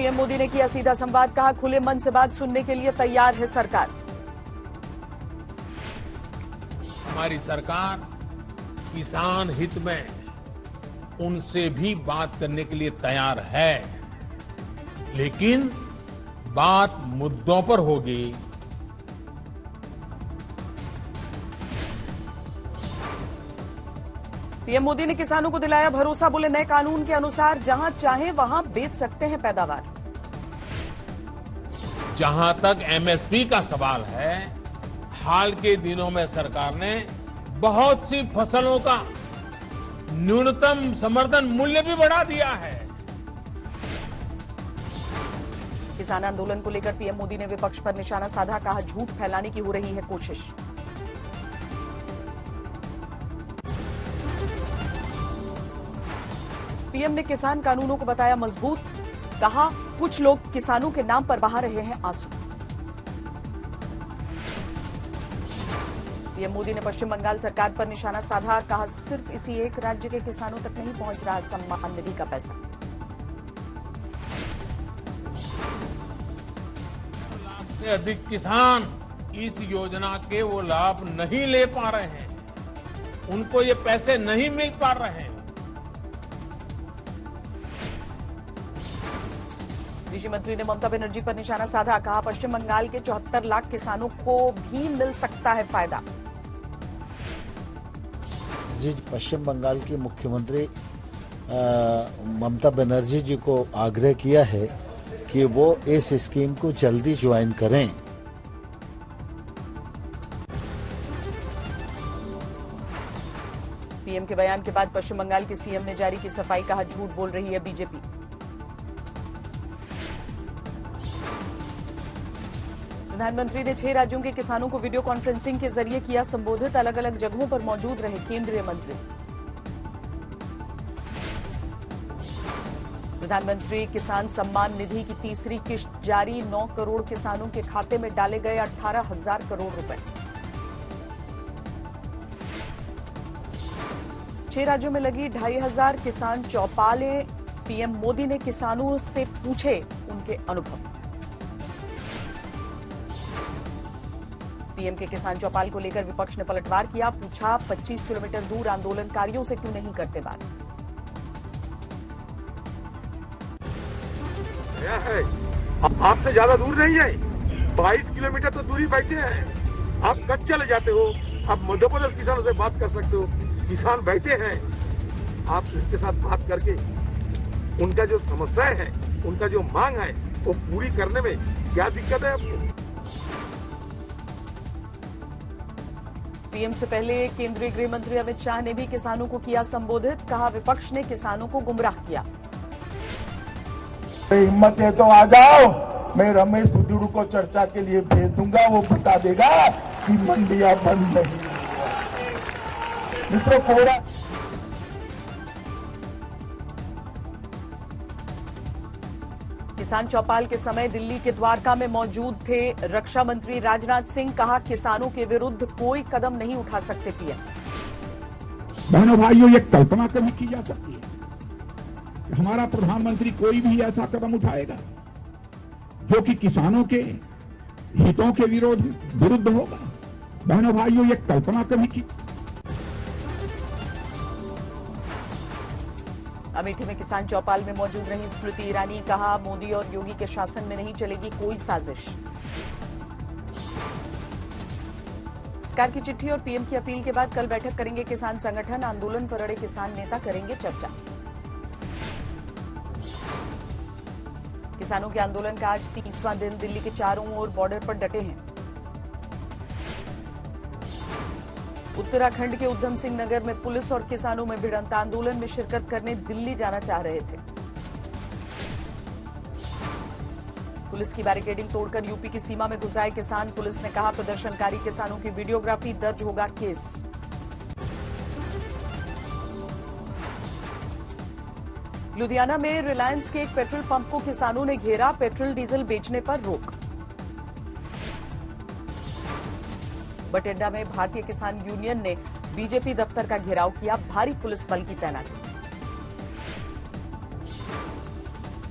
PM Modi ने किया सीधा संवाद, कहा खुले मन से बात सुनने के लिए तैयार है सरकार। हमारी सरकार किसान हित में उनसे भी बात करने के लिए तैयार है, लेकिन बात मुद्दों पर होगी। पीएम मोदी ने किसानों को दिलाया भरोसा, बोले नए कानून के अनुसार जहां चाहे वहां बेच सकते हैं पैदावार। जहां तक एमएसपी का सवाल है, हाल के दिनों में सरकार ने बहुत सी फसलों का न्यूनतम समर्थन मूल्य भी बढ़ा दिया है। किसान आंदोलन को लेकर पीएम मोदी ने विपक्ष पर निशाना साधा, कहा झूठ फैलाने की हो रही है कोशिश। पीएम ने किसान कानूनों को बताया मजबूत, कहा कुछ लोग किसानों के नाम पर बहा रहे हैं आंसू। पीएम मोदी ने पश्चिम बंगाल सरकार पर निशाना साधा, कहा सिर्फ इसी एक राज्य के किसानों तक नहीं पहुंच रहा सम्मान निधि का पैसा। लाख से अधिक किसान इस योजना के वो लाभ नहीं ले पा रहे हैं, उनको ये पैसे नहीं मिल पा रहे हैं। कृषि मंत्री ने ममता बनर्जी पर निशाना साधा, कहा पश्चिम बंगाल के 74 लाख किसानों को भी मिल सकता है फायदा। जी, पश्चिम बंगाल की मुख्यमंत्री ममता बनर्जी जी को आग्रह किया है कि वो इस स्कीम को जल्दी ज्वाइन करें। पीएम के बयान के बाद पश्चिम बंगाल के सीएम ने जारी की सफाई, कहा झूठ बोल रही है बीजेपी। प्रधानमंत्री ने 6 राज्यों के किसानों को वीडियो कॉन्फ्रेंसिंग के जरिए किया संबोधित, अलग अलग जगहों पर मौजूद रहे केंद्रीय मंत्री। प्रधानमंत्री किसान सम्मान निधि की तीसरी किश्त जारी, 9 करोड़ किसानों के खाते में डाले गए 18,000 करोड़ रुपए। 6 राज्यों में लगी 2,500 किसान चौपालें, पीएम मोदी ने किसानों से पूछे उनके अनुभव। पीएम के किसान चौपाल को लेकर विपक्ष ने पलटवार किया, पूछा 25 किलोमीटर दूर आंदोलनकारियों से क्यों नहीं करते बात। आपसे ज्यादा दूर नहीं है, 22 किलोमीटर तो दूरी बैठे हैं। आप कच्छ चले जाते हो, आप मध्य प्रदेश किसानों से बात कर सकते हो। किसान बैठे हैं, आप उनके साथ बात करके उनका जो समस्याएं है, उनका जो मांग है, वो पूरी करने में क्या दिक्कत है आपको। पीएम से पहले केंद्रीय गृह मंत्री अमित शाह ने भी किसानों को किया संबोधित, कहा विपक्ष ने किसानों को गुमराह किया। हिम्मत है तो आ जाओ, मैं रमेश सुधीर को चर्चा के लिए भेज दूंगा, वो बता देगा कि मंडियां बंद नहीं। मित्रों, कोरा किसान चौपाल के समय दिल्ली के द्वारका में मौजूद थे रक्षा मंत्री राजनाथ सिंह, कहा किसानों के विरुद्ध कोई कदम नहीं उठा सकते पीएम। बहनों भाइयों, ये कल्पना कभी की जा सकती है कि हमारा प्रधानमंत्री कोई भी ऐसा कदम उठाएगा जो कि किसानों के हितों के विरुद्ध होगा। बहनों भाइयों, ये कल्पना कभी की। अमेठी में किसान चौपाल में मौजूद रही स्मृति ईरानी, कहा मोदी और योगी के शासन में नहीं चलेगी कोई साजिश। सरकार की चिट्ठी और पीएम की अपील के बाद कल बैठक करेंगे किसान संगठन, आंदोलन पर अड़े किसान नेता करेंगे चर्चा। किसानों के आंदोलन का आज 30वां दिन, दिल्ली के चारों ओर बॉर्डर पर डटे हैं। उत्तराखंड के उधम सिंह नगर में पुलिस और किसानों में भिड़ंत, आंदोलन में शिरकत करने दिल्ली जाना चाह रहे थे। पुलिस की बैरिकेडिंग तोड़कर यूपी की सीमा में घुस आए किसान, पुलिस ने कहा प्रदर्शनकारी किसानों की वीडियोग्राफी, दर्ज होगा केस। लुधियाना में रिलायंस के एक पेट्रोल पंप को किसानों ने घेरा, पेट्रोल डीजल बेचने पर रोक। बठिंडा में भारतीय किसान यूनियन ने बीजेपी दफ्तर का घेराव किया, भारी पुलिस बल की तैनाती।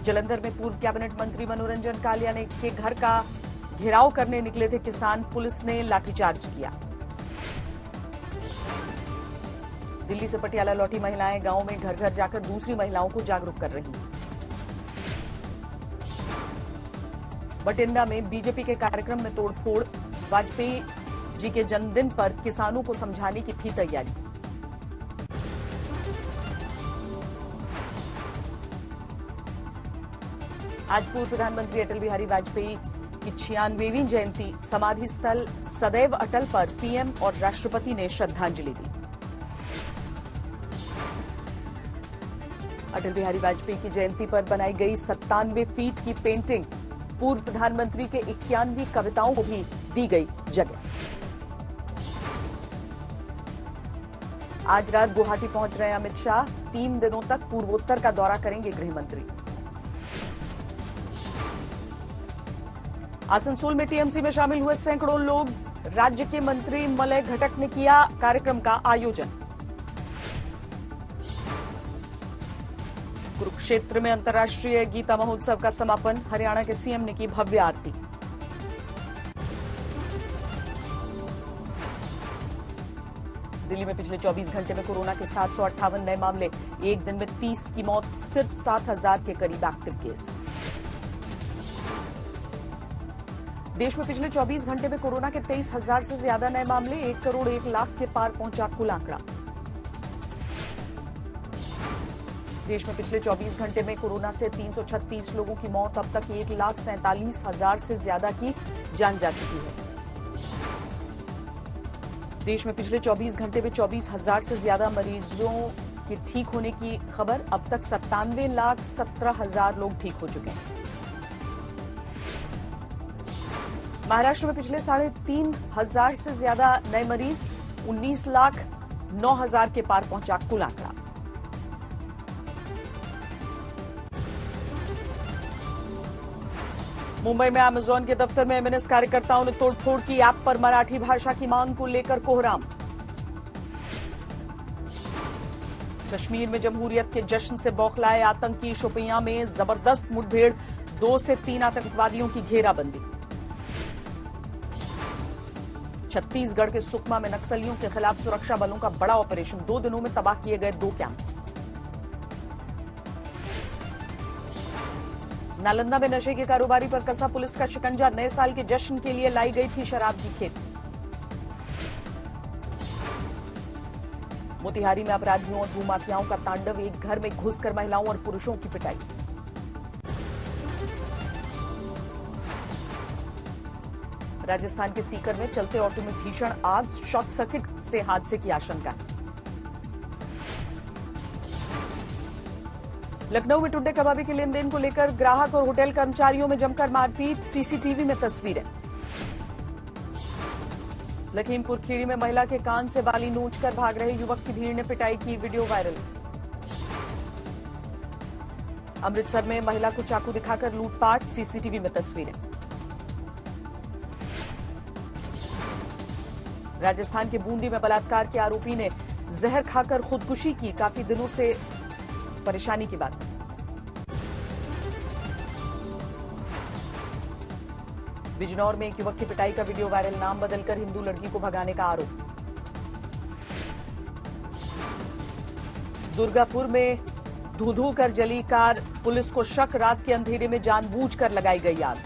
जालंधर में पूर्व कैबिनेट मंत्री मनोरंजन कालिया ने के घर का घेराव करने निकले थे किसान, पुलिस ने लाठीचार्ज किया। दिल्ली से पटियाला लौटी महिलाएं गांव में घर घर जाकर दूसरी महिलाओं को जागरूक कर रही हैं। बठिंडा में बीजेपी के कार्यक्रम में तोड़फोड़, वाजपेयी जी के जन्मदिन पर किसानों को समझाने की थी तैयारी। आज पूर्व प्रधानमंत्री अटल बिहारी वाजपेयी की 96वीं जयंती, समाधि स्थल सदैव अटल पर पीएम और राष्ट्रपति ने श्रद्धांजलि दी। अटल बिहारी वाजपेयी की जयंती पर बनाई गई 97 फीट की पेंटिंग, पूर्व प्रधानमंत्री के 91 कविताओं को भी दी गई जगह। आज रात गुवाहाटी पहुंच रहे अमित शाह, 3 दिनों तक पूर्वोत्तर का दौरा करेंगे गृह मंत्री। आसनसोल में टीएमसी में शामिल हुए सैकड़ों लोग, राज्य के मंत्री मलय घटक ने किया कार्यक्रम का आयोजन। कुरुक्षेत्र में अंतर्राष्ट्रीय गीता महोत्सव का समापन, हरियाणा के सीएम ने की भव्य आरती। दिल्ली में पिछले 24 घंटे में कोरोना के 758 नए मामले, एक दिन में 30 की मौत, सिर्फ 7,000 के करीब एक्टिव केस। देश में पिछले 24 घंटे में कोरोना के 23,000 से ज्यादा नए मामले, 1 करोड़ 1 लाख के पार पहुंचा कुल आंकड़ा। देश में पिछले 24 घंटे में कोरोना से 336 लोगों की मौत, अब तक 1,47,000 से ज्यादा की जान जा चुकी है। देश में पिछले 24 घंटे में 24,000 से ज्यादा मरीजों के ठीक होने की खबर, अब तक 97,17,000 लोग ठीक हो चुके हैं। महाराष्ट्र में पिछले 3,500 से ज्यादा नए मरीज, 19,09,000 के पार पहुंचा कुल आंकड़ा। मुंबई में अमेजॉन के दफ्तर में एमएनएस कार्यकर्ताओं ने तोड़फोड़ की, ऐप पर मराठी भाषा की मांग को लेकर कोहराम। कश्मीर में जमहूरियत के जश्न से बौखलाए आतंकी, शोपियां में जबरदस्त मुठभेड़, 2 से 3 आतंकवादियों की घेराबंदी। छत्तीसगढ़ के सुकमा में नक्सलियों के खिलाफ सुरक्षा बलों का बड़ा ऑपरेशन, 2 दिनों में तबाह किए गए 2 कैंप। नालंदा में नशे के कारोबारी पर कसा पुलिस का शिकंजा, नए साल के जश्न के लिए लाई गई थी शराब की खेप। मोतिहारी में अपराधियों और भूमाफियाओं का तांडव, एक घर में घुसकर महिलाओं और पुरुषों की पिटाई। राजस्थान के सीकर में चलते ऑटो में भीषण आग, शॉर्ट सर्किट से हादसे की आशंका। लखनऊ में टुड्डे कबाबी के लेन देन को लेकर ग्राहक और होटल कर्मचारियों में जमकर मारपीट, सीसीटीवी में तस्वीरें। लखीमपुर खीरी में महिला के कान से बाली नोचकर भाग रहे युवक की भीड़ ने पिटाई की, वीडियो वायरल। अमृतसर में महिला को चाकू दिखाकर लूटपाट, सीसीटीवी में तस्वीरें। राजस्थान के बूंदी में बलात्कार के आरोपी ने जहर खाकर खुदकुशी की, काफी दिनों से परेशानी की बात। बिजनौर में एक युवक की पिटाई का वीडियो वायरल, नाम बदलकर हिंदू लड़की को भगाने का आरोप। दुर्गापुर में धू-धू कर जली कार, पुलिस को शक, रात के अंधेरे में जानबूझकर लगाई गई आग।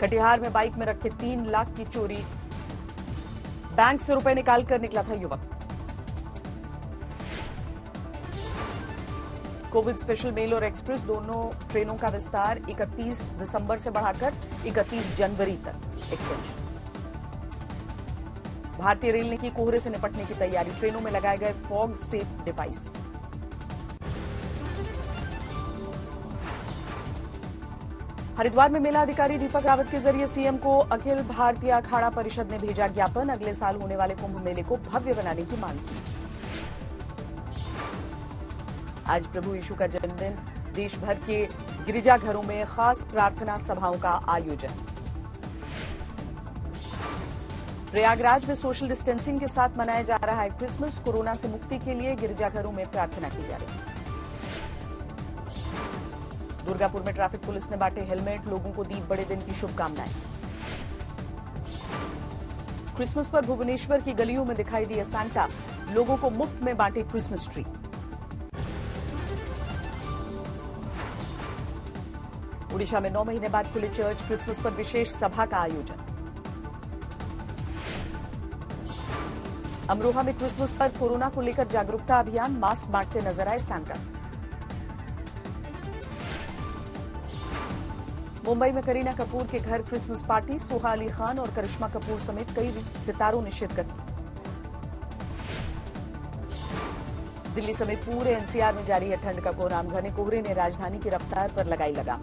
कटिहार में बाइक में रखे 3 लाख की चोरी, बैंक से रुपए निकालकर निकला था युवक। कोविड स्पेशल मेल और एक्सप्रेस दोनों ट्रेनों का विस्तार 31 दिसंबर से बढ़ाकर 31 जनवरी तक एक्सटेंशन। भारतीय रेल ने की कोहरे से निपटने की तैयारी, ट्रेनों में लगाए गए फॉग सेफ डिवाइस। हरिद्वार में मेला अधिकारी दीपक रावत के जरिए सीएम को अखिल भारतीय अखाड़ा परिषद ने भेजा ज्ञापन, अगले साल होने वाले कुंभ मेले को भव्य बनाने की मांग की। आज प्रभु यीशु का जन्मदिन, देश भर के गिरिजाघरों में खास प्रार्थना सभाओं का आयोजन। प्रयागराज में सोशल डिस्टेंसिंग के साथ मनाया जा रहा है क्रिसमस, कोरोना से मुक्ति के लिए गिरिजाघरों में प्रार्थना की जा रही है। दुर्गापुर में ट्रैफिक पुलिस ने बांटे हेलमेट, लोगों को दी बड़े दिन की शुभकामनाएं। क्रिसमस पर भुवनेश्वर की गलियों में दिखाई दिए सांता, लोगों को मुफ्त में बांटे क्रिसमस ट्री। ओडिशा में 9 महीने बाद खुले चर्च, क्रिसमस पर विशेष सभा का आयोजन। अमरोहा में क्रिसमस पर कोरोना को लेकर जागरूकता अभियान, मास्क बांटते नजर आए सांता। मुंबई में करीना कपूर के घर क्रिसमस पार्टी, सोहा अली खान और करिश्मा कपूर समेत कई सितारों ने शिरकत की। दिल्ली समेत पूरे एनसीआर में जारी है ठंड का कोहराम, घने कोहरे ने राजधानी की रफ्तार पर लगाई लगाम।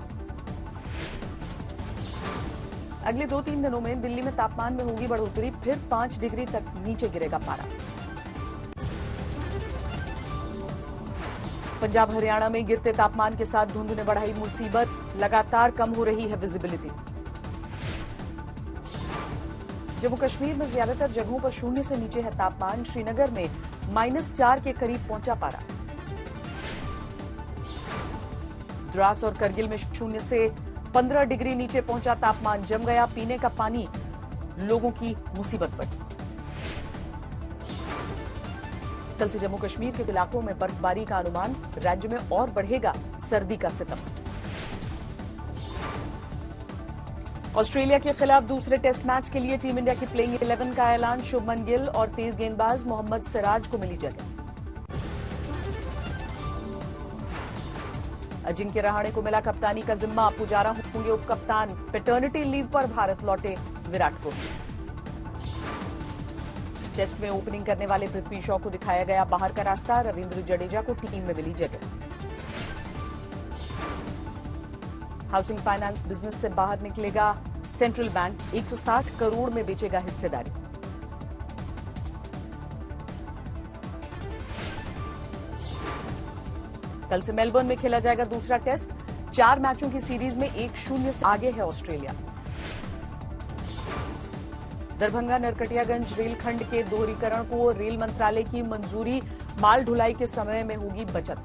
अगले 2-3 दिनों में दिल्ली में तापमान में होगी बढ़ोतरी, फिर 5 डिग्री तक नीचे गिरेगा पारा। पंजाब हरियाणा में गिरते तापमान के साथ धुंध ने बढ़ाई मुसीबत, लगातार कम हो रही है विजिबिलिटी। जम्मू कश्मीर में ज्यादातर जगहों पर शून्य से नीचे है तापमान, श्रीनगर में -4 के करीब पहुंचा पारा। द्रास और करगिल में शून्य से 15 डिग्री नीचे पहुंचा तापमान, जम गया पीने का पानी, लोगों की मुसीबत बढ़ी। कल से जम्मू कश्मीर के इलाकों में बर्फबारी का अनुमान, राज्य में और बढ़ेगा सर्दी का सितम। ऑस्ट्रेलिया के खिलाफ दूसरे टेस्ट मैच के लिए टीम इंडिया की प्लेइंग 11 का ऐलान, शुभमन गिल और तेज गेंदबाज मोहम्मद सिराज को मिली जगह। अजिंक्य रहाणे को मिला कप्तानी का जिम्मा, पुजारा होंगे उप कप्तान। पैटर्निटी लीव पर भारत लौटे विराट कोहली। टेस्ट में ओपनिंग करने वाले पृथ्वी शॉ को दिखाया गया बाहर का रास्ता, रविंद्र जडेजा को टीम में मिली जगह। हाउसिंग फाइनेंस बिजनेस से बाहर निकलेगा सेंट्रल बैंक, 160 करोड़ में बेचेगा हिस्सेदारी। कल से मेलबर्न में खेला जाएगा दूसरा टेस्ट, 4 मैचों की सीरीज में 1-0 से आगे है ऑस्ट्रेलिया। दरभंगा नरकटियागंज रेलखंड के दोहरीकरण को रेल मंत्रालय की मंजूरी, माल ढुलाई के समय में होगी बचत।